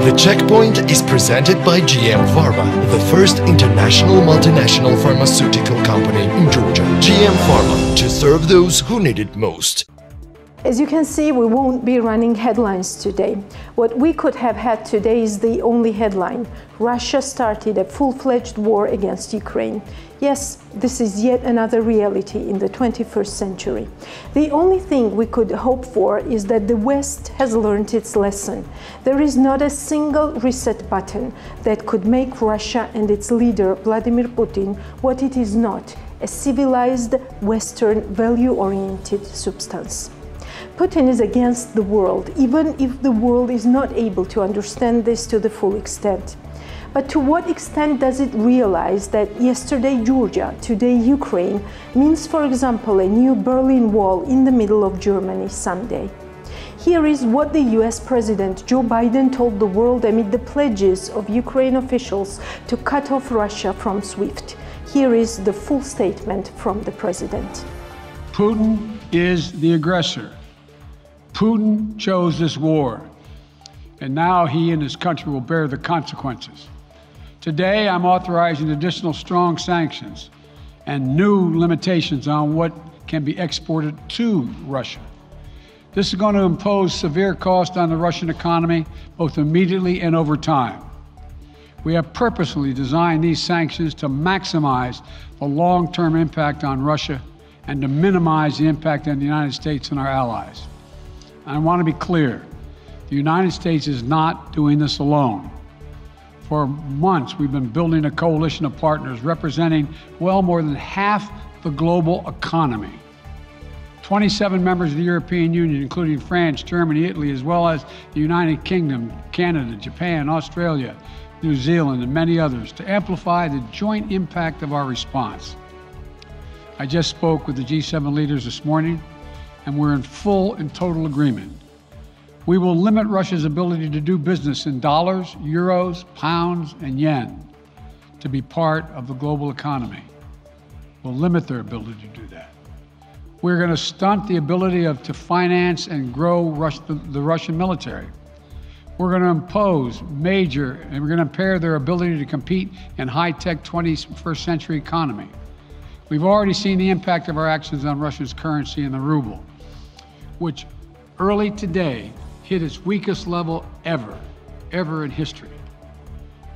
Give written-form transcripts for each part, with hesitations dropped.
The checkpoint is presented by GM Pharma, the first international multinational pharmaceutical company in Georgia. GM Pharma, to serve those who need it most. As you can see, we won't be running headlines today. What we could have had today is the only headline. Russia started a full-fledged war against Ukraine. Yes, this is yet another reality in the 21st century. The only thing we could hope for is that the West has learned its lesson. There is not a single reset button that could make Russia and its leader, Vladimir Putin, what it is not, a civilized, Western, value-oriented substance. Putin is against the world, even if the world is not able to understand this to the full extent. But to what extent does it realize that yesterday Georgia, today Ukraine, means, for example, a new Berlin Wall in the middle of Germany someday? Here is what the US President Joe Biden told the world amid the pledges of Ukraine officials to cut off Russia from SWIFT. Here is the full statement from the President. Putin is the aggressor. Putin chose this war, and now he and his country will bear the consequences. Today, I'm authorizing additional strong sanctions and new limitations on what can be exported to Russia. This is going to impose severe cost on the Russian economy, both immediately and over time. We have purposely designed these sanctions to maximize the long-term impact on Russia and to minimize the impact on the United States and our allies. I want to be clear, the United States is not doing this alone. For months, we've been building a coalition of partners representing well more than half the global economy. 27 members of the European Union, including France, Germany, Italy, as well as the United Kingdom, Canada, Japan, Australia, New Zealand, and many others, to amplify the joint impact of our response. I just spoke with the G7 leaders this morning, and we're in full and total agreement. We will limit Russia's ability to do business in dollars, euros, pounds, and yen to be part of the global economy. We'll limit their ability to do that. We're going to stunt the ability to finance and grow the Russian military. We're going to impose and we're going to impair their ability to compete in high-tech 21st century economy. We've already seen the impact of our actions on Russia's currency and the ruble, which early today hit its weakest level ever in history.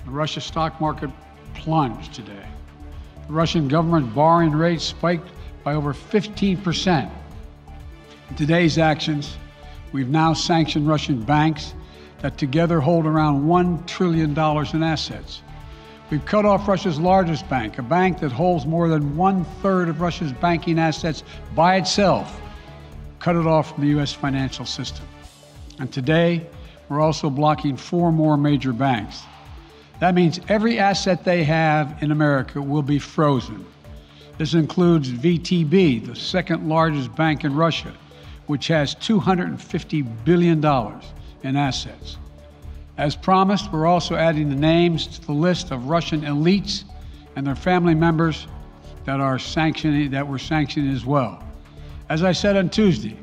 The Russia stock market plunged today. The Russian government borrowing rate spiked by over 15%. In today's actions, we've now sanctioned Russian banks that together hold around $1 trillion in assets. We've cut off Russia's largest bank, a bank that holds more than 1/3 of Russia's banking assets by itself, cut it off from the U.S. financial system. And today, we're also blocking 4 more major banks. That means every asset they have in America will be frozen. This includes VTB, the second largest bank in Russia, which has $250 billion in assets. As promised, we're also adding the names to the list of Russian elites and their family members that we're sanctioning as well. As I said on Tuesday,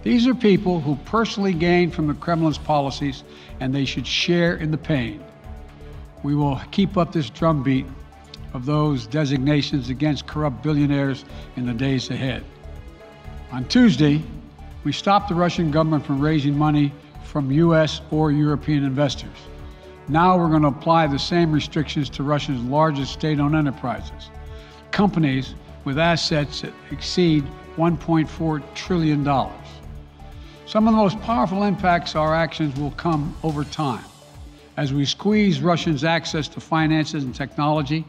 these are people who personally gain from the Kremlin's policies, and they should share in the pain. We will keep up this drumbeat of those designations against corrupt billionaires in the days ahead. On Tuesday, we stopped the Russian government from raising money from U.S. or European investors. Now we're going to apply the same restrictions to Russia's largest state-owned enterprises, companies with assets that exceed $1.4 trillion. Some of the most powerful impacts of our actions will come over time as we squeeze Russia's access to finances and technology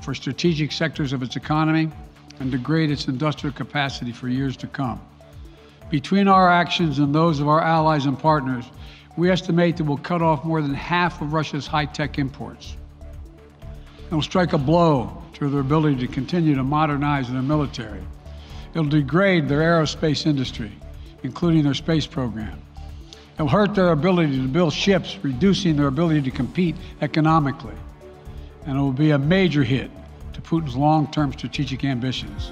for strategic sectors of its economy and degrade its industrial capacity for years to come. Between our actions and those of our allies and partners, we estimate that we'll cut off more than half of Russia's high-tech imports. It'll strike a blow to their ability to continue to modernize their military. It'll degrade their aerospace industry, including their space program. It'll hurt their ability to build ships, reducing their ability to compete economically. And it will be a major hit to Putin's long-term strategic ambitions.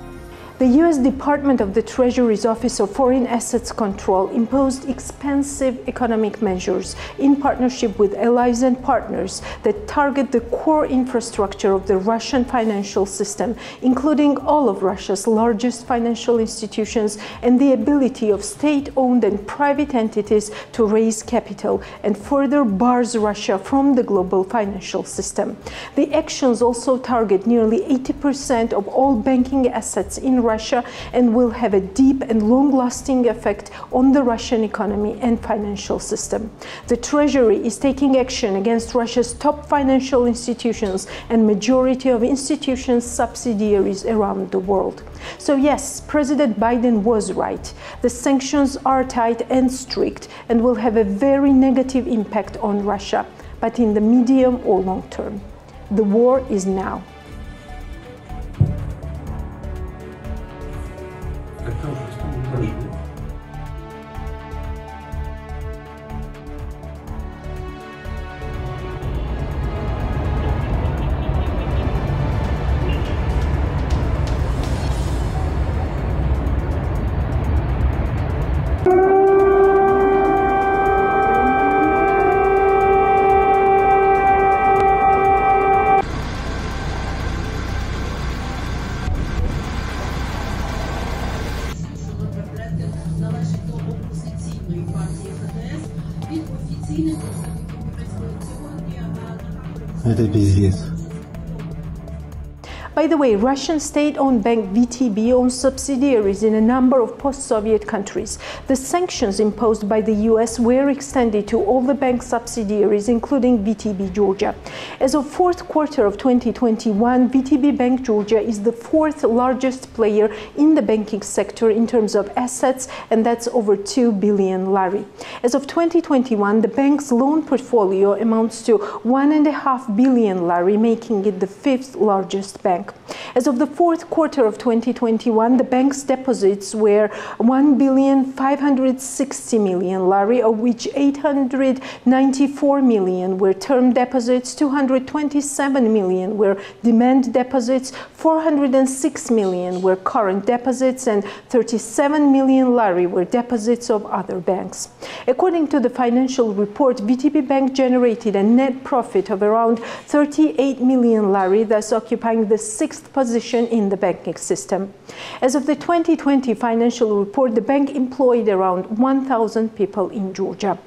The U.S. Department of the Treasury's Office of Foreign Assets Control imposed expansive economic measures in partnership with allies and partners that target the core infrastructure of the Russian financial system, including all of Russia's largest financial institutions and the ability of state-owned and private entities to raise capital, and further bars Russia from the global financial system. The actions also target nearly 80% of all banking assets in Russia and will have a deep and long-lasting effect on the Russian economy and financial system. The Treasury is taking action against Russia's top financial institutions and majority of institutions' subsidiaries around the world. So yes, President Biden was right. The sanctions are tight and strict and will have a very negative impact on Russia, but in the medium or long term. The war is now. Это пиздец. By the way, Russian state-owned bank VTB owns subsidiaries in a number of post-Soviet countries. The sanctions imposed by the US were extended to all the bank subsidiaries, including VTB Georgia. As of fourth quarter of 2021, VTB Bank Georgia is the fourth largest player in the banking sector in terms of assets, and that's over 2 billion lari. As of 2021, the bank's loan portfolio amounts to 1.5 billion lari, making it the fifth largest bank. As of the fourth quarter of 2021, the bank's deposits were 1,560 million lari, of which 894 million were term deposits, 227 million were demand deposits, 406 million were current deposits, and 37 million lari were deposits of other banks. According to the financial report, VTB Bank generated a net profit of around 38 million lari, thus occupying the sixth position in the banking system. As of the 2020 financial report, the bank employed around 1,000 people in Georgia.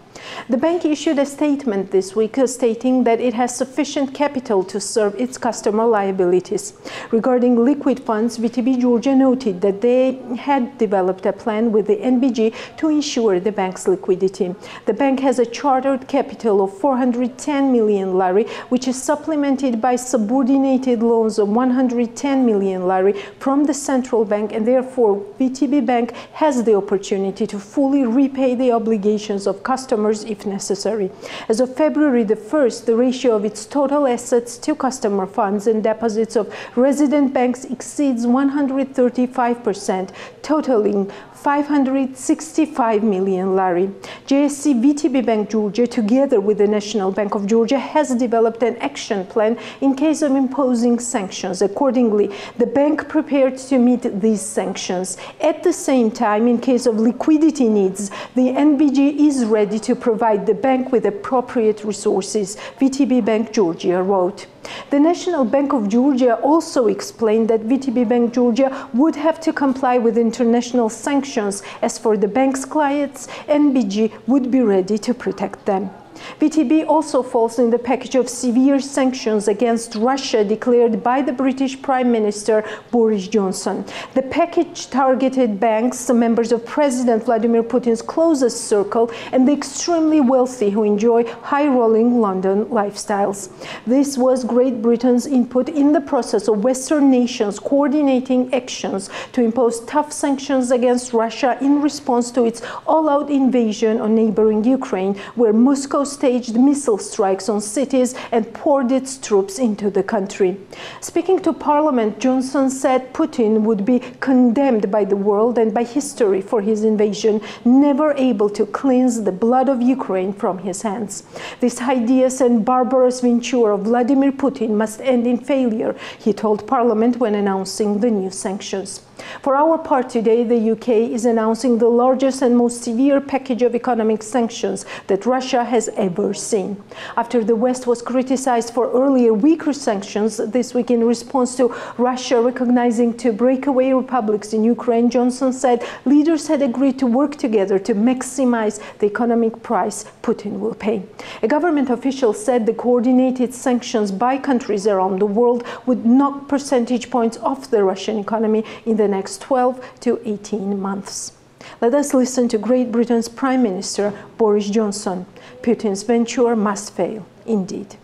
The bank issued a statement this week stating that it has sufficient capital to serve its customer liabilities. Regarding liquid funds, VTB Georgia noted that they had developed a plan with the NBG to ensure the bank's liquidity. The bank has a chartered capital of 410 million lari, which is supplemented by subordinated loans of 110 million lari from the central bank, and therefore VTB Bank has the opportunity to fully repay the obligations of customers if necessary. As of February the 1st, the ratio of its total assets to customer funds and deposits of resident banks exceeds 135%, totaling 565 million lari. JSC VTB Bank Georgia, together with the National Bank of Georgia, has developed an action plan in case of imposing sanctions. Accordingly, the bank prepared to meet these sanctions. At the same time, in case of liquidity needs, the NBG is ready to provide the bank with appropriate resources, VTB Bank Georgia wrote. The National Bank of Georgia also explained that VTB Bank Georgia would have to comply with international sanctions. As for the bank's clients, NBG would be ready to protect them. VTB also falls in the package of severe sanctions against Russia declared by the British Prime Minister Boris Johnson. The package targeted banks, members of President Vladimir Putin's closest circle, and the extremely wealthy who enjoy high-rolling London lifestyles. This was Great Britain's input in the process of Western nations coordinating actions to impose tough sanctions against Russia in response to its all-out invasion on neighboring Ukraine, where Moscow staged missile strikes on cities and poured its troops into the country. Speaking to Parliament, Johnson said Putin would be condemned by the world and by history for his invasion, never able to cleanse the blood of Ukraine from his hands. This hideous and barbarous venture of Vladimir Putin must end in failure, he told Parliament when announcing the new sanctions. For our part today, the UK is announcing the largest and most severe package of economic sanctions that Russia has ever seen. After the West was criticized for earlier weaker sanctions, this week in response to Russia recognizing two breakaway republics in Ukraine, Johnson said leaders had agreed to work together to maximize the economic price Putin will pay. A government official said the coordinated sanctions by countries around the world would knock percentage points off the Russian economy in the next 12 to 18 months. Let us listen to Great Britain's Prime Minister Boris Johnson. Putin's venture must fail, indeed.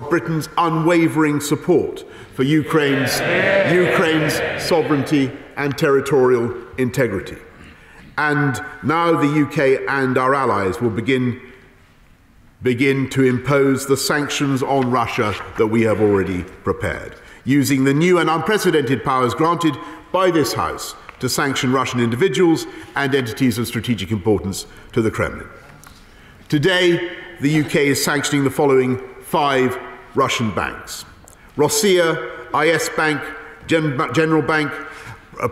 Britain's unwavering support for Ukraine's sovereignty and territorial integrity. And now the UK and our allies will begin to impose the sanctions on Russia that we have already prepared, using the new and unprecedented powers granted by this House to sanction Russian individuals and entities of strategic importance to the Kremlin. Today, the UK is sanctioning the following 5 Russian banks: Rossiya, IS Bank, General Bank,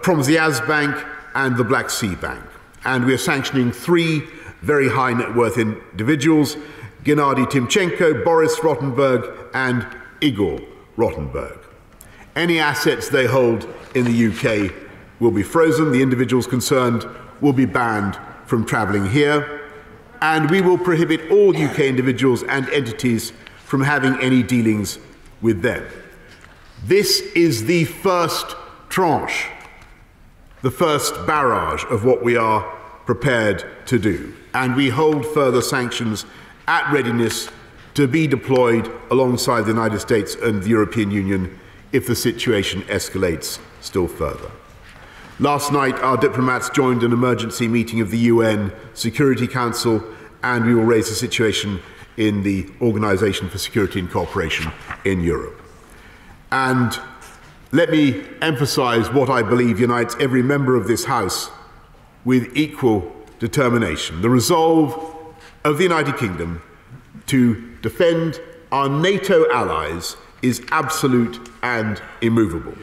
Promzyaz Bank, and the Black Sea Bank. And we are sanctioning 3 very high net worth individuals: Gennady Timchenko, Boris Rottenberg, and Igor Rottenberg. Any assets they hold in the UK will be frozen. The individuals concerned will be banned from travelling here. And we will prohibit all UK individuals and entities from having any dealings with them. This is the first tranche, the first barrage of what we are prepared to do. And we hold further sanctions at readiness to be deployed alongside the United States and the European Union if the situation escalates still further. Last night, our diplomats joined an emergency meeting of the UN Security Council, and we will raise the situation in the Organization for Security and Cooperation in Europe. And let me emphasize what I believe unites every member of this House with equal determination: the resolve of the United Kingdom to defend our NATO allies is absolute and immovable.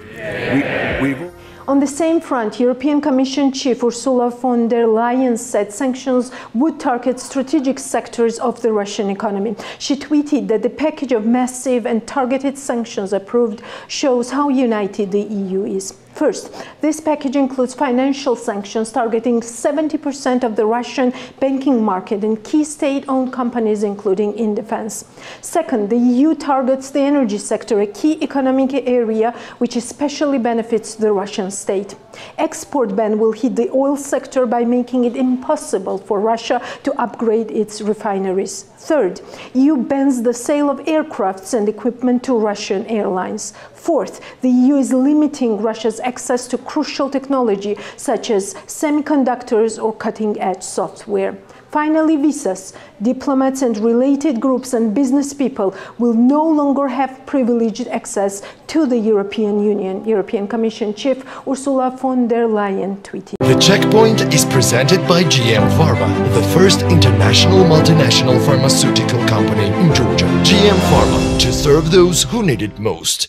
On the same front, European Commission Chief Ursula von der Leyen said sanctions would target strategic sectors of the Russian economy. She tweeted that the package of massive and targeted sanctions approved shows how united the EU is. First, this package includes financial sanctions targeting 70% of the Russian banking market and key state-owned companies, including in defense. Second, the EU targets the energy sector, a key economic area which especially benefits the Russian state. Export ban will hit the oil sector by making it impossible for Russia to upgrade its refineries. Third, EU bans the sale of aircrafts and equipment to Russian airlines. Fourth, the EU is limiting Russia's access to crucial technology such as semiconductors or cutting-edge software. Finally, visas. Diplomats and related groups and business people will no longer have privileged access to the European Union. European Commission Chief Ursula von der Leyen tweeted. The Checkpoint is presented by GM Pharma, the first international multinational pharmaceutical company in Georgia. GM Pharma, to serve those who need it most.